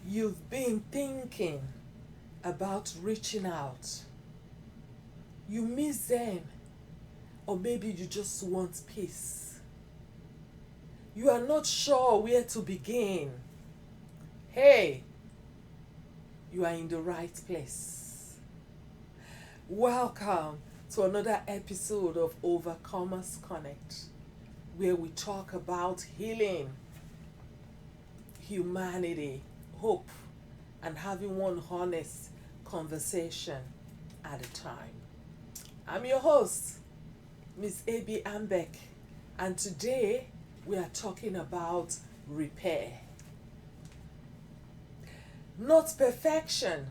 You've been thinking about reaching out. You miss them, or maybe you just want peace. You are not sure where to begin. Hey, you are in the right place. Welcome to another episode of Overcomers Connect, where we talk about healing, humanity, hope, and having one honest conversation at a time. I'm your host, Miss A.B. Ambeck, and today we are talking about repair. Not perfection,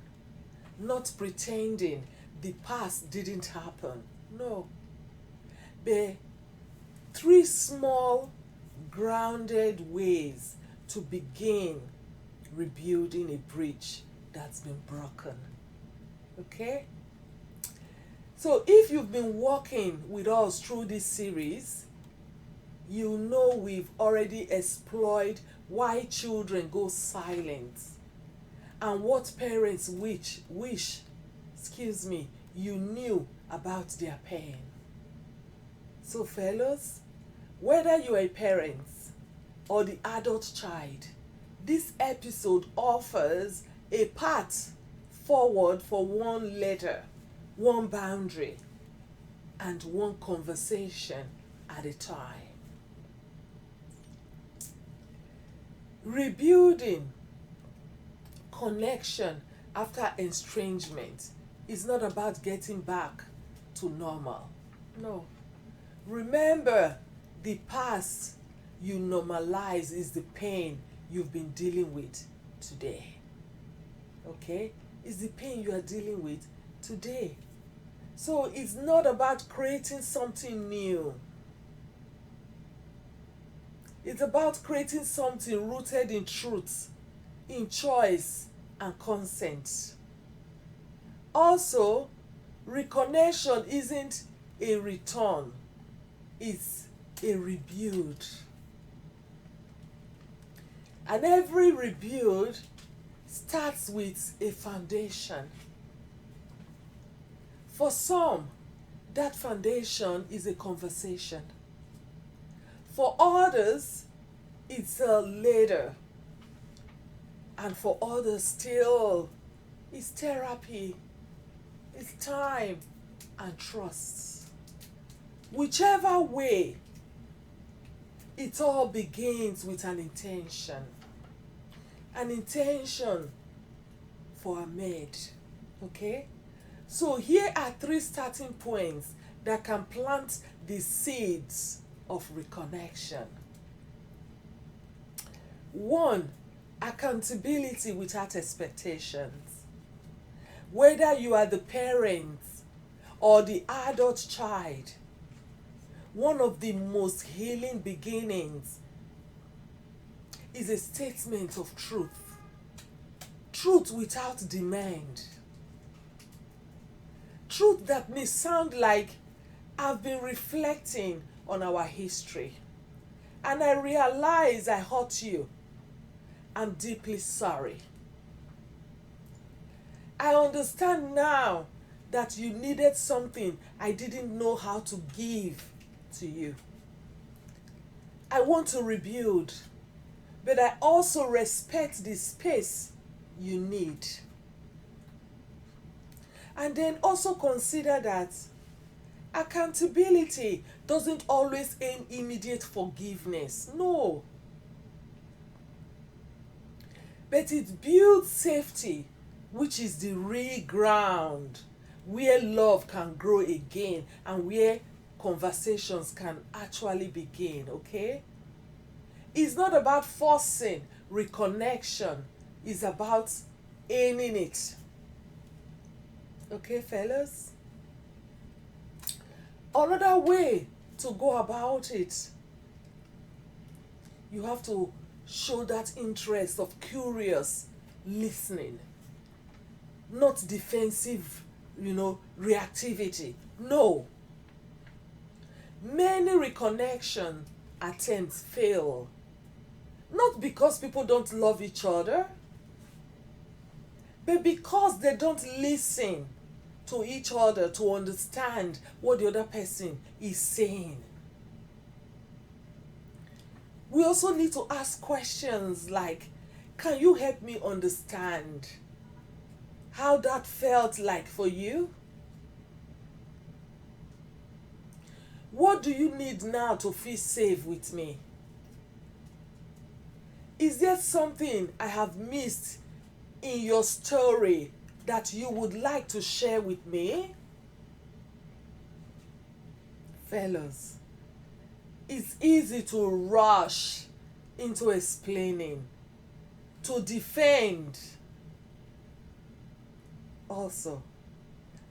not pretending the past didn't happen. No. But three small, grounded ways to begin rebuilding a bridge that's been broken. Okay? So if you've been walking with us through this series, you know we've already explored why children go silent and what parents wish you knew about their pain. So fellas, whether you're a parent or the adult child, this episode offers a path forward for one letter, one boundary, and one conversation at a time. Rebuilding connection after estrangement is not about getting back to normal. No. Remember, the past you normalize is the pain you've been dealing with today. Okay? It's the pain you are dealing with today. So it's not about creating something new. It's about creating something rooted in truth, in choice, and consent. Also, reconnection isn't a return, it's a rebuild. And every rebuild starts with a foundation. For some, that foundation is a conversation. For others, it's a ladder. And for others still, it's therapy, it's time and trust. Whichever way, it all begins with an intention. An intention for Ahmed. Okay? So here are three starting points that can plant the seeds of reconnection. 1. Accountability without expectations. Whether you are the parent or the adult child, one of the most healing beginnings is a statement of truth. Truth without demand. Truth that may sound like, I've been reflecting on our history and I realize I hurt you. I'm deeply sorry. I understand now that you needed something I didn't know how to give to you. I want to rebuild, but I also respect the space you need. And then also consider that accountability doesn't always aim immediate forgiveness. No. But it builds safety, which is the real ground where love can grow again and where conversations can actually begin, okay? It's not about forcing reconnection, it's about aiming it. Okay, fellas? Another way to go about it, you have to show that interest of curious listening, not defensive, reactivity. No. Many reconnection attempts fail, not because people don't love each other, But because they don't listen to each other to understand what the other person is saying, we also need to ask questions like, can you help me understand how that felt like for you? What do you need now to feel safe with me? Is there something I have missed in your story that you would like to share with me? Fellas, it's easy to rush into explaining, to defend also.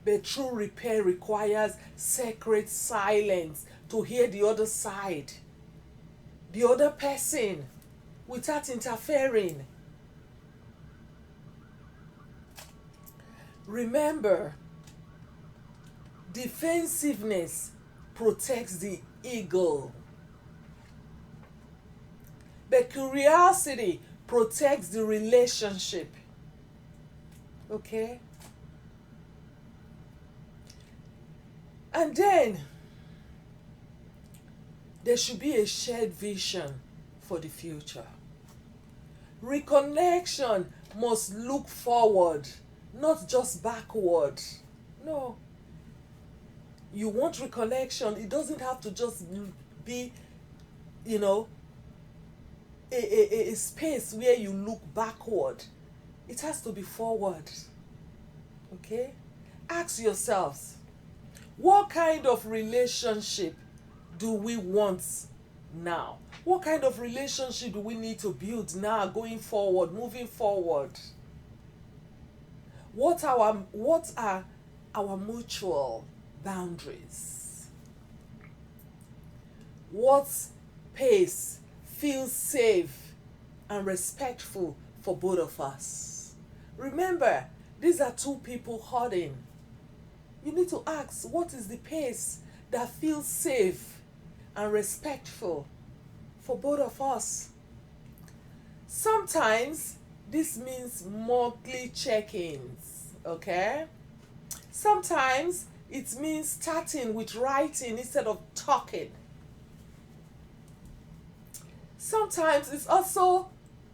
But true repair requires sacred silence to hear the other side, the other person, without interfering. Remember, defensiveness protects the eagle, but curiosity protects the relationship. Okay? And then there should be a shared vision for the future. Reconnection must look forward, not just backward. No. You want reconnection, it doesn't have to just be, a space where you look backward. It has to be forward. Okay? Ask yourselves, what kind of relationship do we want now? What kind of relationship do we need to build now, going forward, moving forward? What are our mutual boundaries? What pace feels safe and respectful for both of us? Remember, these are two people hurting. You need to ask, what is the pace that feels safe and respectful for both of us? Sometimes this means monthly check-ins, okay? Sometimes it means starting with writing instead of talking. Sometimes it also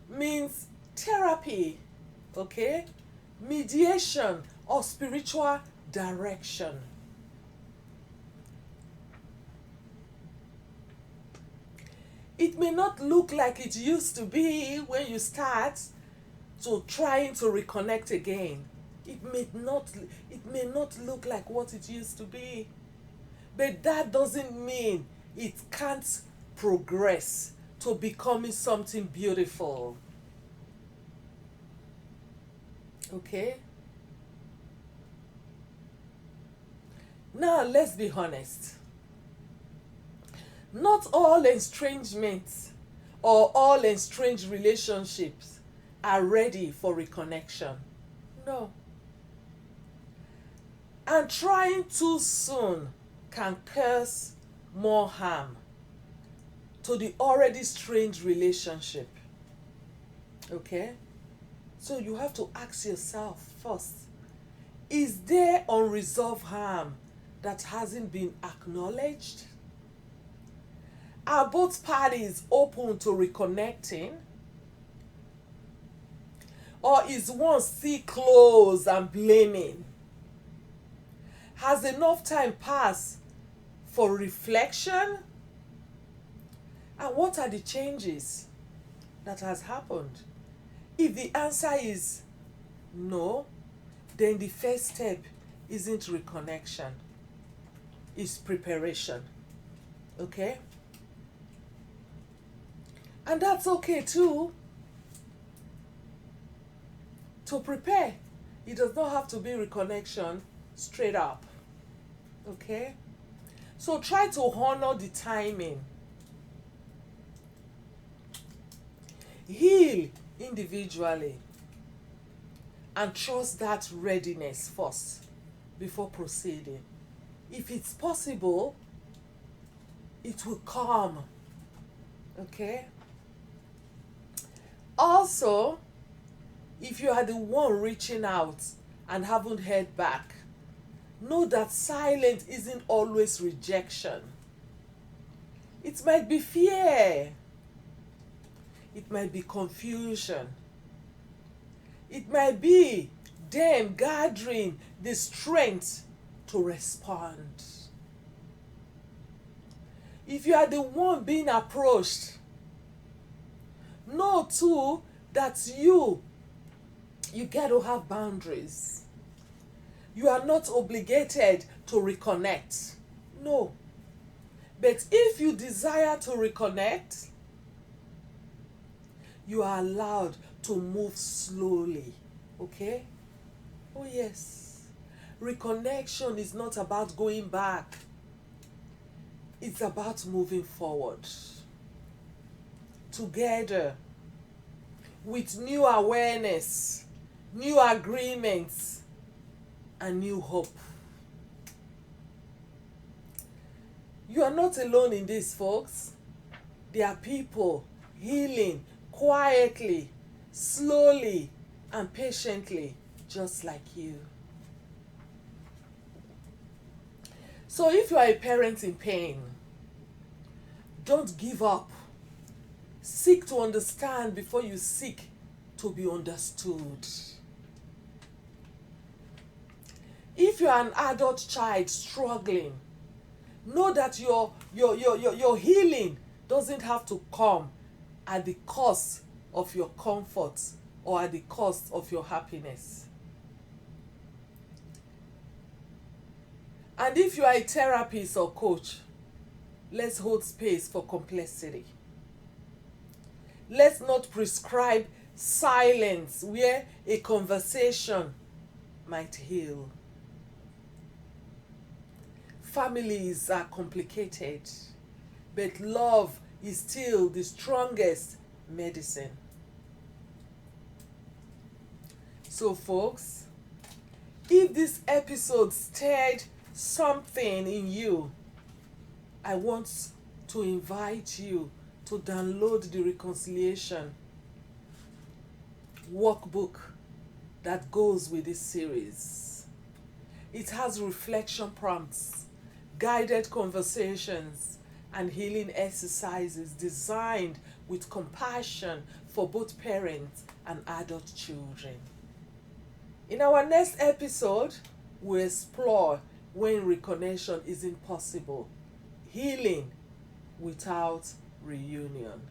means therapy, okay? Mediation or spiritual direction. It may not look like it used to be when you start to trying to reconnect again. It may not look like what it used to be. But that doesn't mean it can't progress to becoming something beautiful. Okay? Now, let's be honest. Not all estrangements or all estranged relationships are ready for reconnection. No. And trying too soon can cause more harm to the already strained relationship. Okay? So you have to ask yourself first, is there unresolved harm that hasn't been acknowledged? Are both parties open to reconnecting? Or is one still closed and blaming? Has enough time passed for reflection? And what are the changes that has happened? If the answer is no, then the first step isn't reconnection, it's preparation. Okay? And that's okay too. To prepare, it does not have to be reconnection straight up. Okay? So try to honor the timing. Heal individually and trust that readiness first before proceeding. If it's possible, it will come. Okay? Also, If you are the one reaching out and haven't heard back, know that silence isn't always rejection. It might be fear. It might be confusion. It might be them gathering the strength to respond. If you are the one being approached, know too that you got to have boundaries. You are not obligated to reconnect. No. But if you desire to reconnect, you are allowed to move slowly. Okay? Oh, yes. Reconnection is not about going back, it's about moving forward. Together, with new awareness, new agreements, and new hope. You are not alone in this, folks. There are people healing quietly, slowly, and patiently, just like you. So if you are a parent in pain, don't give up. Seek to understand before you seek to be understood. If you are an adult child struggling, know that your healing doesn't have to come at the cost of your comfort or at the cost of your happiness. And if you are a therapist or coach, let's hold space for complexity. Let's not prescribe silence where a conversation might heal. Families are complicated, but love is still the strongest medicine. So, folks, if this episode stirred something in you, I want to invite you to download the reconciliation workbook that goes with this series. It has reflection prompts, guided conversations, and healing exercises designed with compassion for both parents and adult children. In our next episode, we'll explore when reconnection isn't possible, healing without reunion.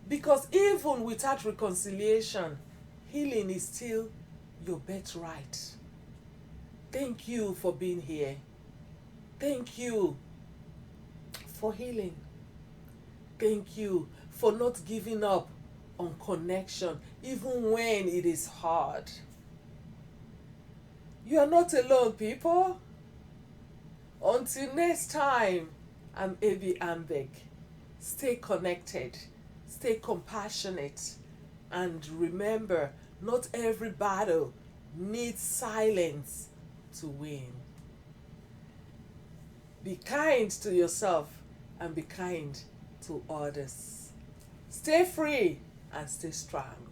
Because even without reconciliation, healing is still your birthright. Thank you for being here. Thank you for healing. Thank you for not giving up on connection, even when it is hard. You are not alone, people. Until next time, I'm Abby Ambek. Stay connected, stay compassionate, and remember, not every battle needs silence to win. Be kind to yourself and be kind to others. Stay free and stay strong.